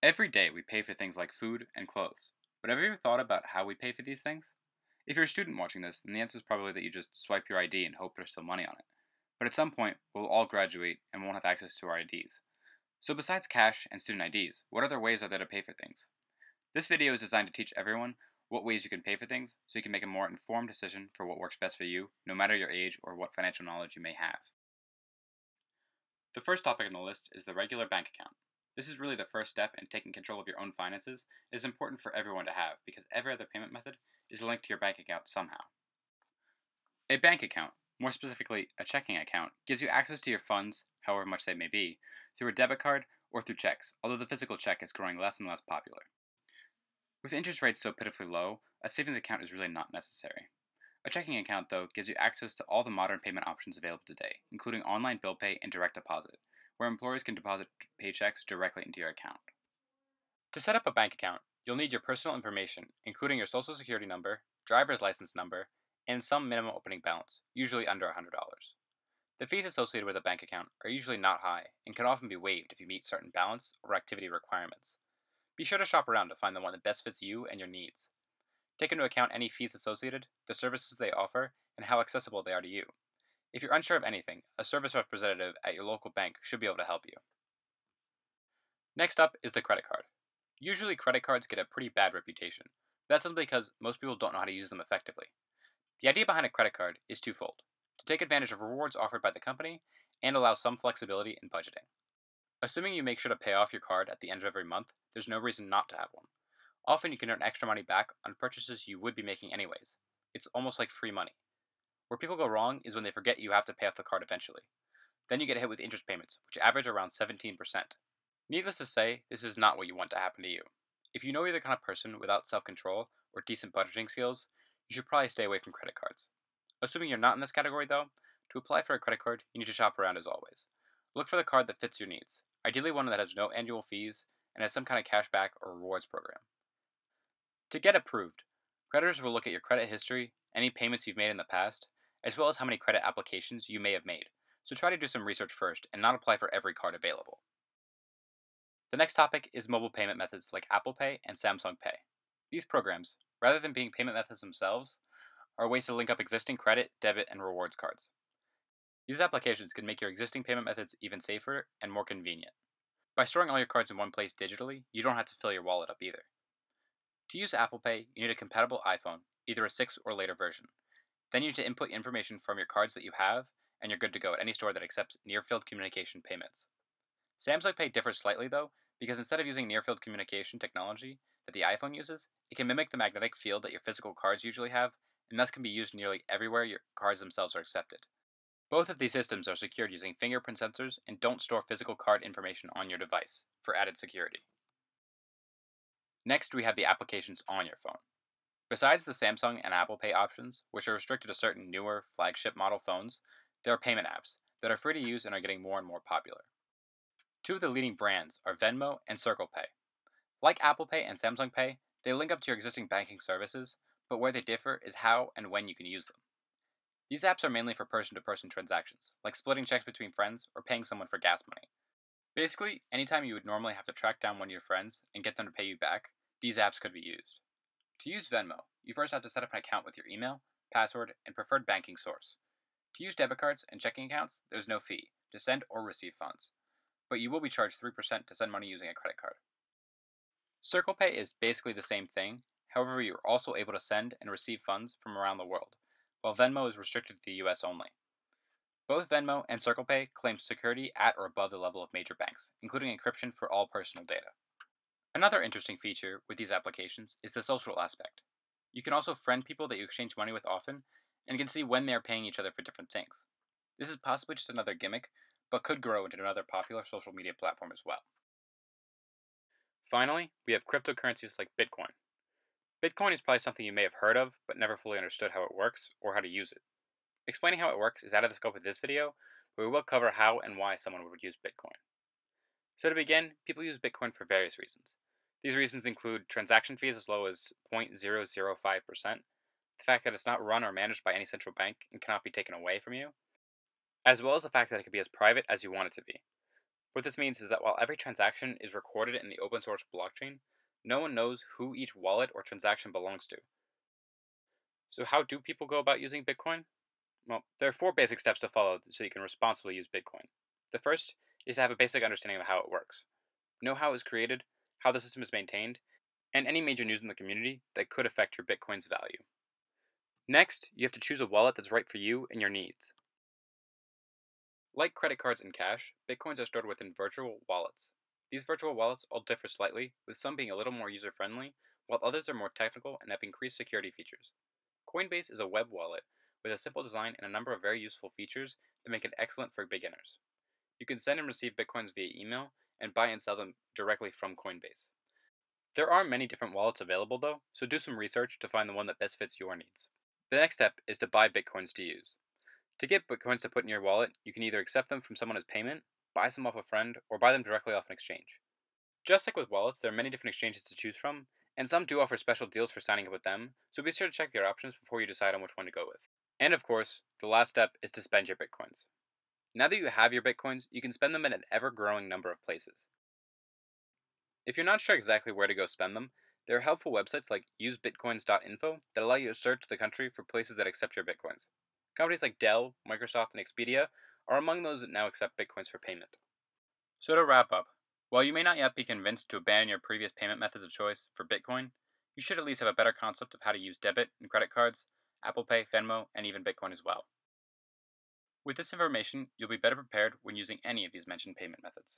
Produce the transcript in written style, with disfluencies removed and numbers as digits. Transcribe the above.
Every day we pay for things like food and clothes. But have you ever thought about how we pay for these things? If you're a student watching this, then the answer is probably that you just swipe your ID and hope there's still money on it. But at some point, we'll all graduate and won't have access to our IDs. So besides cash and student IDs, what other ways are there to pay for things? This video is designed to teach everyone what ways you can pay for things so you can make a more informed decision for what works best for you, no matter your age or what financial knowledge you may have. The first topic on the list is the regular bank account. This is really the first step in taking control of your own finances. It is important for everyone to have because every other payment method is linked to your bank account somehow. A bank account, more specifically a checking account, gives you access to your funds, however much they may be, through a debit card or through checks, although the physical check is growing less and less popular. With interest rates so pitifully low, a savings account is really not necessary. A checking account, though, gives you access to all the modern payment options available today, including online bill pay and direct deposit, where employers can deposit paychecks directly into your account. To set up a bank account, you'll need your personal information, including your social security number, driver's license number, and some minimum opening balance, usually under $100. The fees associated with a bank account are usually not high and can often be waived if you meet certain balance or activity requirements. Be sure to shop around to find the one that best fits you and your needs. Take into account any fees associated, the services they offer, and how accessible they are to you. If you're unsure of anything, a service representative at your local bank should be able to help you. Next up is the credit card. Usually credit cards get a pretty bad reputation. That's simply because most people don't know how to use them effectively. The idea behind a credit card is twofold: to take advantage of rewards offered by the company and allow some flexibility in budgeting. Assuming you make sure to pay off your card at the end of every month, there's no reason not to have one. Often you can earn extra money back on purchases you would be making anyways. It's almost like free money. Where people go wrong is when they forget you have to pay off the card eventually. Then you get hit with interest payments, which average around 17%. Needless to say, this is not what you want to happen to you. If you know you're the kind of person without self-control or decent budgeting skills, you should probably stay away from credit cards. Assuming you're not in this category though, to apply for a credit card, you need to shop around as always. Look for the card that fits your needs, ideally one that has no annual fees and has some kind of cashback or rewards program. To get approved, creditors will look at your credit history, any payments you've made in the past, as well as how many credit applications you may have made, so try to do some research first and not apply for every card available. The next topic is mobile payment methods like Apple Pay and Samsung Pay. These programs, rather than being payment methods themselves, are ways to link up existing credit, debit, and rewards cards. These applications can make your existing payment methods even safer and more convenient. By storing all your cards in one place digitally, you don't have to fill your wallet up either. To use Apple Pay, you need a compatible iPhone, either a 6 or later version. Then you need to input information from your cards that you have, and you're good to go at any store that accepts near-field communication payments. Samsung Pay differs slightly though, because instead of using near-field communication technology that the iPhone uses, it can mimic the magnetic field that your physical cards usually have, and thus can be used nearly everywhere your cards themselves are accepted. Both of these systems are secured using fingerprint sensors and don't store physical card information on your device, for added security. Next, we have the applications on your phone. Besides the Samsung and Apple Pay options, which are restricted to certain newer flagship model phones, there are payment apps that are free to use and are getting more and more popular. Two of the leading brands are Venmo and Circle Pay. Like Apple Pay and Samsung Pay, they link up to your existing banking services, but where they differ is how and when you can use them. These apps are mainly for person-to-person transactions, like splitting checks between friends or paying someone for gas money. Basically, anytime you would normally have to track down one of your friends and get them to pay you back, these apps could be used. To use Venmo, you first have to set up an account with your email, password, and preferred banking source. To use debit cards and checking accounts, there's no fee to send or receive funds, but you will be charged 3% to send money using a credit card. Circle Pay is basically the same thing, however you're also able to send and receive funds from around the world, while Venmo is restricted to the US only. Both Venmo and Circle Pay claim security at or above the level of major banks, including encryption for all personal data. Another interesting feature with these applications is the social aspect. You can also friend people that you exchange money with often, and can see when they are paying each other for different things. This is possibly just another gimmick, but could grow into another popular social media platform as well. Finally, we have cryptocurrencies like Bitcoin. Bitcoin is probably something you may have heard of, but never fully understood how it works or how to use it. Explaining how it works is out of the scope of this video, but we will cover how and why someone would use Bitcoin. So to begin, people use Bitcoin for various reasons. These reasons include transaction fees as low as 0.005%, the fact that it's not run or managed by any central bank and cannot be taken away from you, as well as the fact that it can be as private as you want it to be. What this means is that while every transaction is recorded in the open source blockchain, no one knows who each wallet or transaction belongs to. So how do people go about using Bitcoin? Well, there are four basic steps to follow so you can responsibly use Bitcoin. The first is to have a basic understanding of how it works. Know how it was created, how the system is maintained, and any major news in the community that could affect your Bitcoin's value. Next, you have to choose a wallet that's right for you and your needs. Like credit cards and cash, Bitcoins are stored within virtual wallets. These virtual wallets all differ slightly, with some being a little more user-friendly, while others are more technical and have increased security features. Coinbase is a web wallet with a simple design and a number of very useful features that make it excellent for beginners. You can send and receive Bitcoins via email and buy and sell them directly from Coinbase. There are many different wallets available though, so do some research to find the one that best fits your needs. The next step is to buy Bitcoins to use. To get Bitcoins to put in your wallet, you can either accept them from someone as payment, buy some off a friend, or buy them directly off an exchange. Just like with wallets, there are many different exchanges to choose from, and some do offer special deals for signing up with them, so be sure to check your options before you decide on which one to go with. And of course, the last step is to spend your Bitcoins. Now that you have your Bitcoins, you can spend them in an ever-growing number of places. If you're not sure exactly where to go spend them, there are helpful websites like usebitcoins.info that allow you to search the country for places that accept your Bitcoins. Companies like Dell, Microsoft, and Expedia are among those that now accept Bitcoins for payment. So to wrap up, while you may not yet be convinced to abandon your previous payment methods of choice for Bitcoin, you should at least have a better concept of how to use debit and credit cards, Apple Pay, Venmo, and even Bitcoin as well. With this information, you'll be better prepared when using any of these mentioned payment methods.